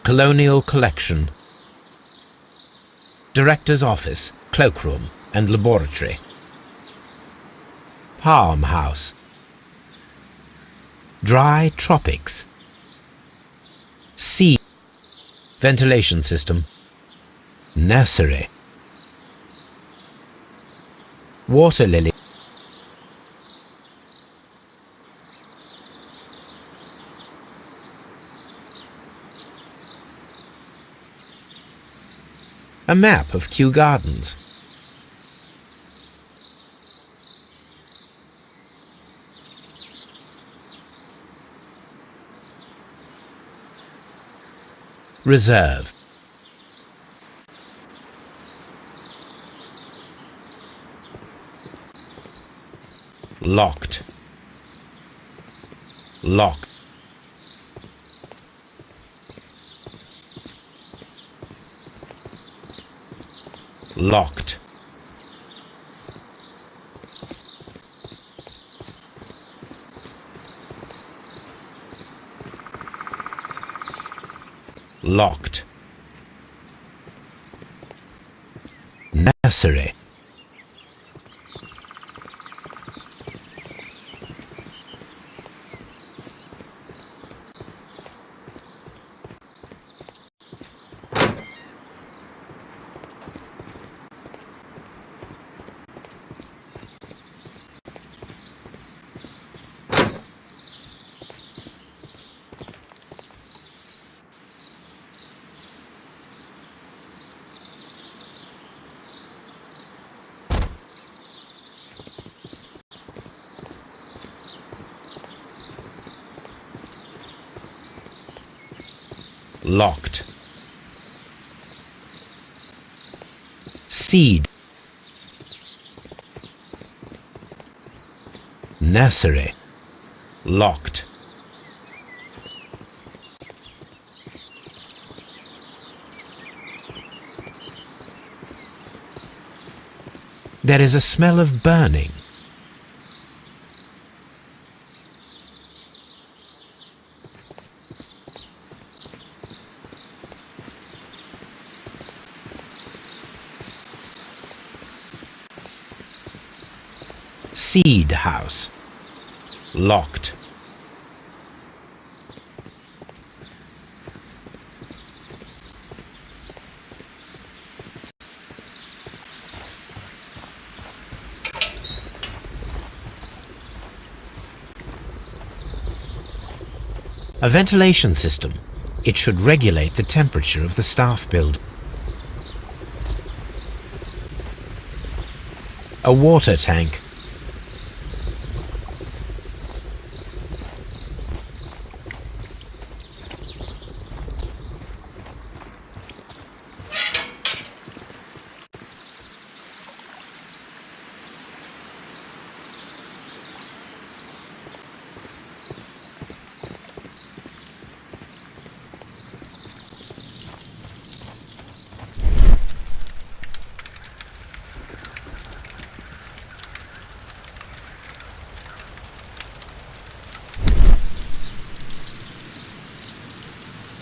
Colonial Collection. Director's Office, Cloakroom and Laboratory. Palm House. Dry Tropics. Sea. Ventilation System. Nursery. Water Lily. A map of Kью Gardens. Reserve. Locked. Lock. Locked. Locked. Nursery. Locked. Seed. Nursery. Locked. There is a smell of burning. Seed house. Locked. A ventilation system. It should regulate the temperature of the staff build. A water tank.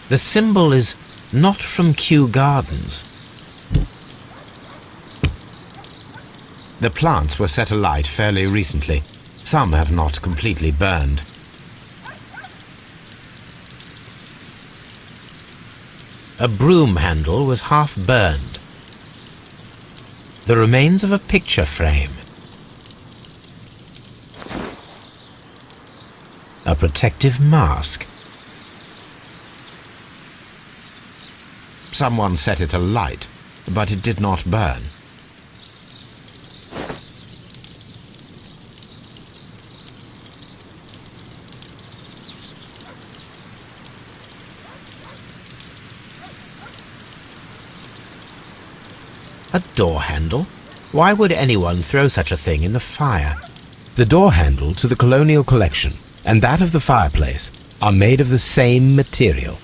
The symbol is not from Kью Gardens. The plants were set alight fairly recently. Some have not completely burned. A broom handle was half burned. The remains of a picture frame. A protective mask. Someone set it alight, but it did not burn. A door handle? Why would anyone throw such a thing in the fire? The door handle to the Colonial Collection and that of the fireplace are made of the same material.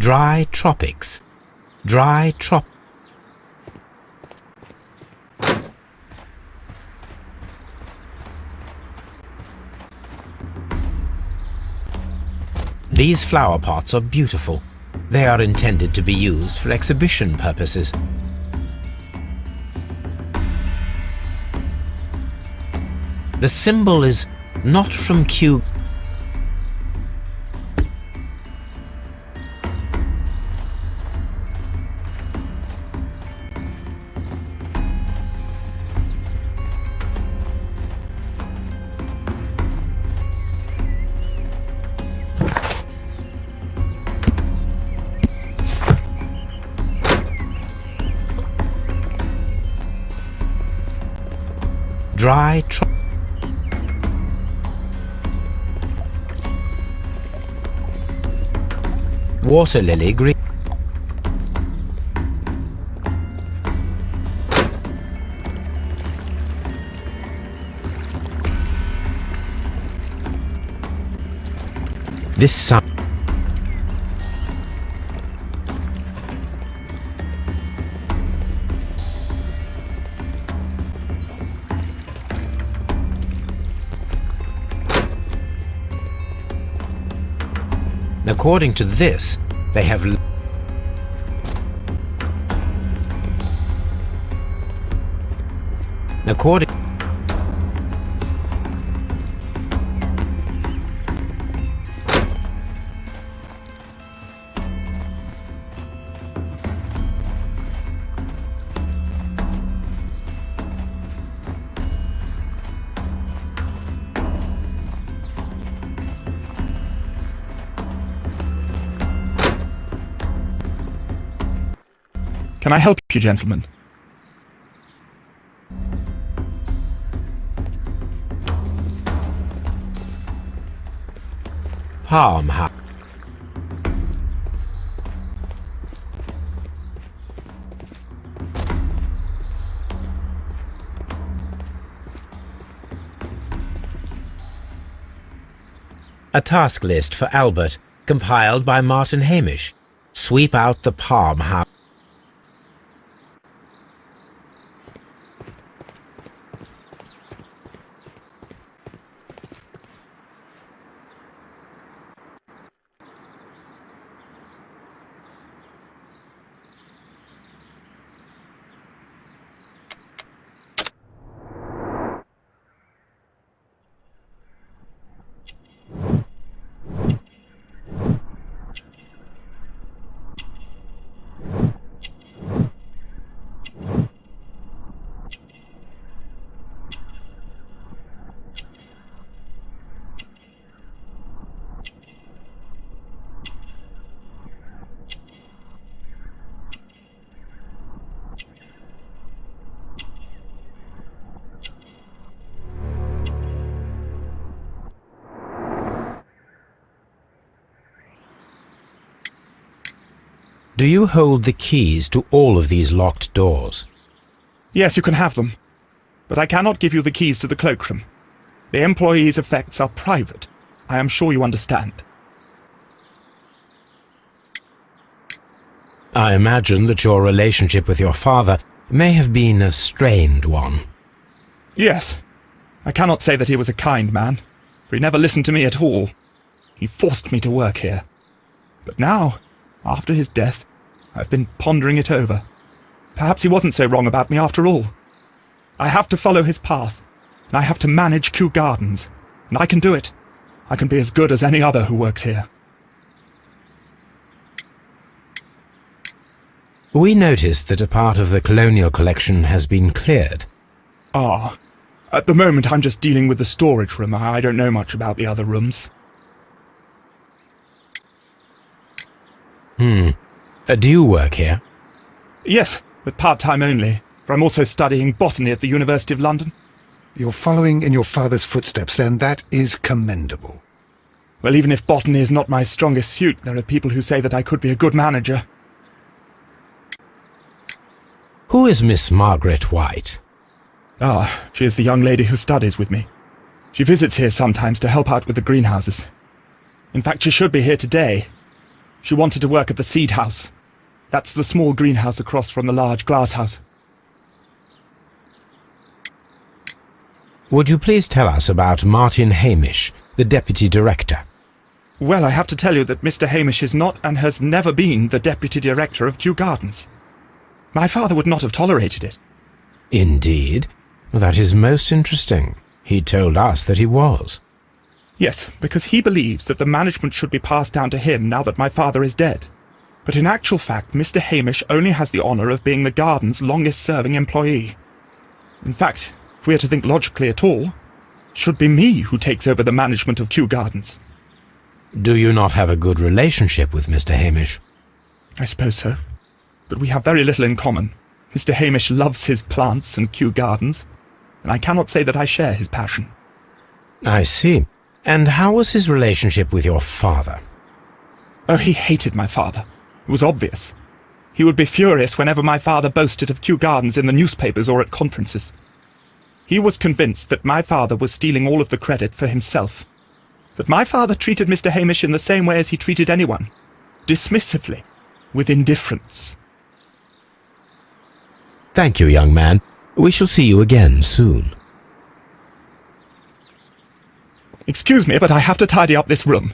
Dry tropics. Dry trop... These flower pots are beautiful. They are intended to be used for exhibition purposes. The symbol is not from Kyu. Dry trop... Water lily green. This sun. According to this, they have... According... Can I help you, gentlemen? Palm house. A task list for Albert, compiled by Martin Hamish. Sweep out the palm house. Do you hold the keys to all of these locked doors? Yes, you can have them. But I cannot give you the keys to the cloakroom. The employees' effects are private. I am sure you understand. I imagine that your relationship with your father may have been a strained one. Yes. I cannot say that he was a kind man, for he never listened to me at all. He forced me to work here. But now, after his death, I've been pondering it over. Perhaps he wasn't so wrong about me after all. I have to follow his path, and I have to manage Kyu Gardens, and I can do it. I can be as good as any other who works here. We noticed that a part of the colonial collection has been cleared. Ah, at the moment I'm just dealing with the storage room. I don't know much about the other rooms. Do you work here? Yes, but part-time only, for I'm also studying botany at the University of London. You're following in your father's footsteps, then. That is commendable. Well, even if botany is not my strongest suit, there are people who say that I could be a good manager. Who is Miss Margaret White? Ah, she is the young lady who studies with me. She visits here sometimes to help out with the greenhouses. In fact, she should be here today. She wanted to work at the seed house. That's the small greenhouse across from the large glass house. Would you please tell us about Martin Hamish, the deputy director? Well, I have to tell you that Mr. Hamish is not and has never been the deputy director of Kyu Gardens. My father would not have tolerated it. Indeed? Well, that is most interesting. He told us that he was. Yes, because he believes that the management should be passed down to him now that my father is dead. But in actual fact, Mr. Hamish only has the honour of being the garden's longest-serving employee. In fact, if we are to think logically at all, it should be me who takes over the management of Kyu Gardens. Do you not have a good relationship with Mr. Hamish? I suppose so. But we have very little in common. Mr. Hamish loves his plants and Kyu Gardens, and I cannot say that I share his passion. I see. And how was his relationship with your father? Oh, he hated my father. It was obvious. He would be furious whenever my father boasted of Kyu Gardens in the newspapers or at conferences. He was convinced that my father was stealing all of the credit for himself. But my father treated Mr. Hamish in the same way as he treated anyone, dismissively, with indifference. Thank you, young man. We shall see you again soon. Excuse me, but I have to tidy up this room.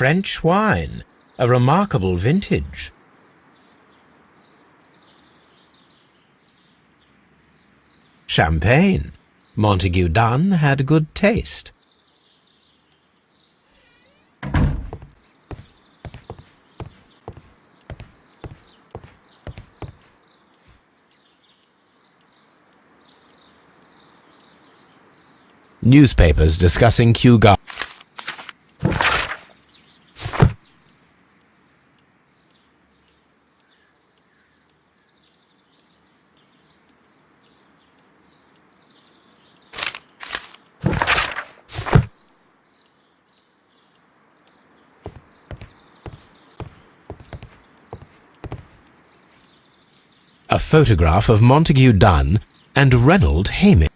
French wine, a remarkable vintage. Champagne. Montague Dunn had good taste. Newspapers discussing Kyu Gardens. A photograph of Montague Dunn and Reynold Hamish.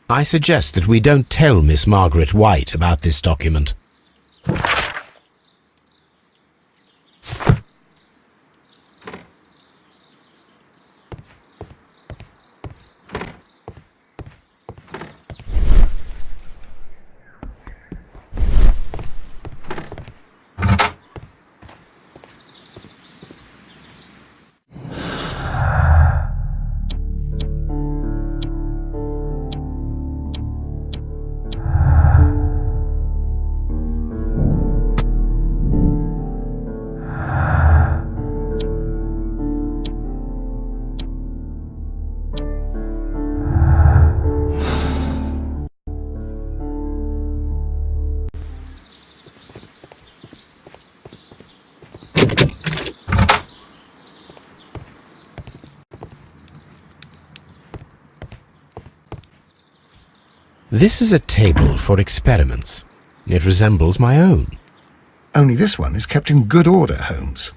I suggest that we don't tell Miss Margaret White about this document. This is a table for experiments. It resembles my own. Only this one is kept in good order, Holmes.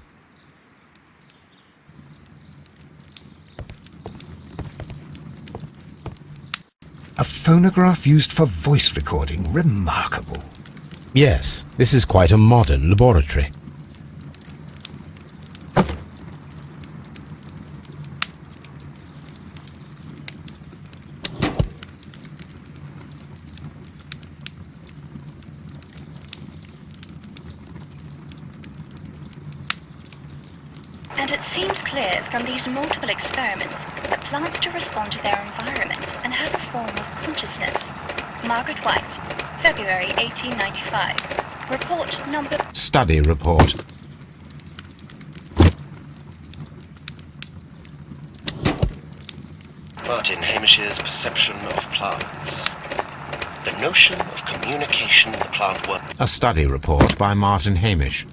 A phonograph used for voice recording. Remarkable. Yes, this is quite a modern laboratory. And it seems clear from these multiple experiments that plants do respond to their environment and have a form of consciousness. Margaret White, February 1895. Report number... Study report. Martin Hamish's perception of plants. The notion of communication in the plant world. A study report by Martin Hamish.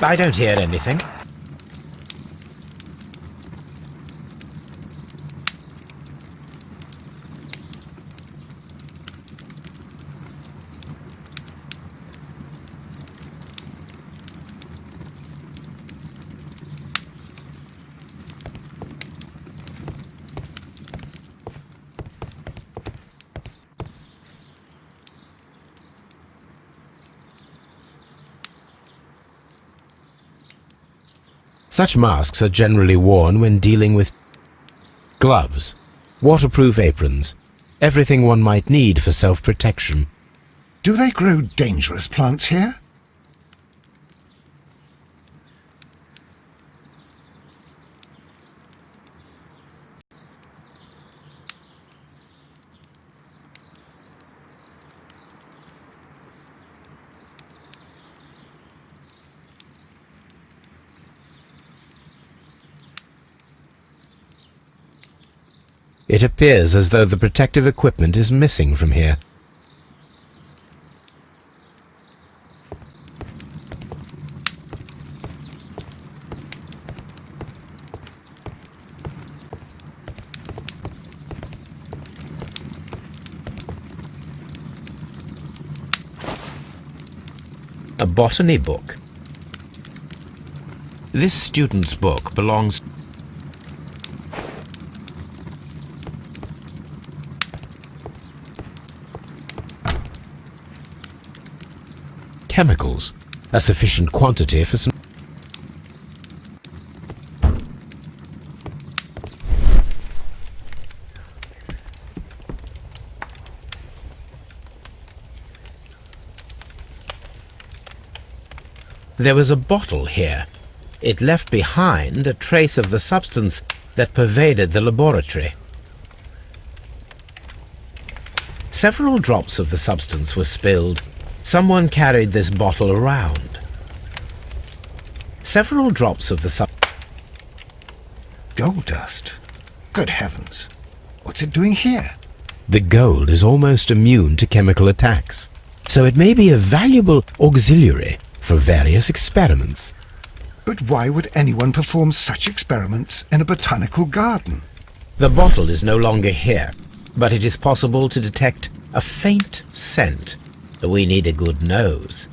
I don't hear anything. Such masks are generally worn when dealing with gloves, waterproof aprons, everything one might need for self-protection. Do they grow dangerous plants here? It appears as though the protective equipment is missing from here. A botany book. This student's book belongs chemicals, a sufficient quantity for some. There was a bottle here. It left behind a trace of the substance that pervaded the laboratory. Several drops of the substance were spilled. Someone carried this bottle around. Several drops of the Gold dust? Good heavens. What's it doing here? The gold is almost immune to chemical attacks, so it may be a valuable auxiliary for various experiments. But why would anyone perform such experiments in a botanical garden? The bottle is no longer here, but it is possible to detect a faint scent. We need a good nose.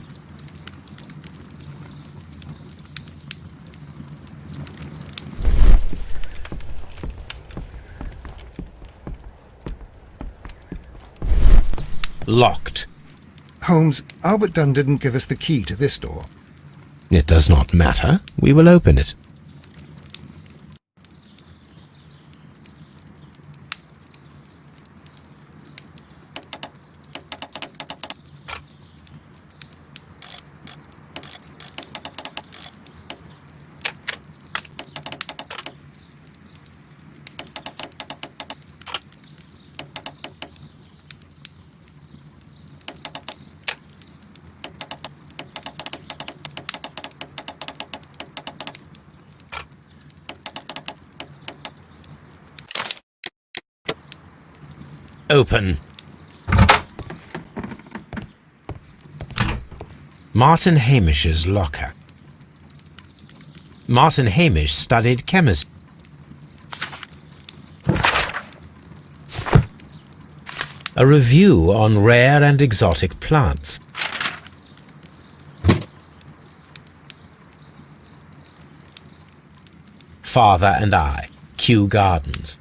Locked. Holmes, Albert Dunn didn't give us the key to this door. It does not matter. We will open it. Open. Martin Hamish's locker. Martin Hamish studied chemistry. A review on rare and exotic plants. Father and I, Kyu Gardens.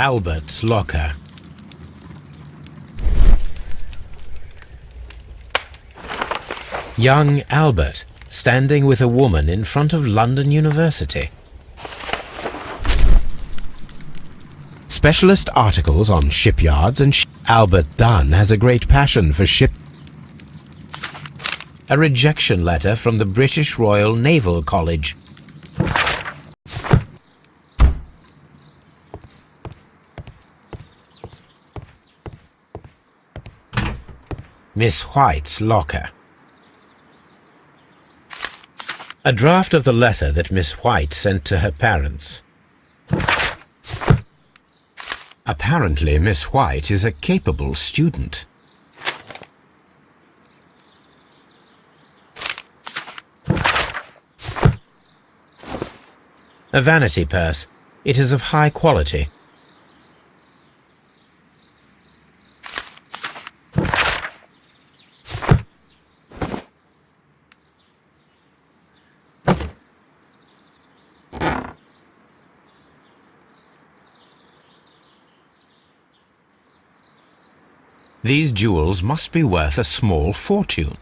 Albert's locker. Young Albert, standing with a woman in front of London University. Specialist articles on shipyards and Albert Dunn has a great passion for ship. A rejection letter from the British Royal Naval College. Miss White's locker. A draft of the letter that Miss White sent to her parents. Apparently, Miss White is a capable student. A vanity purse. It is of high quality. These jewels must be worth a small fortune.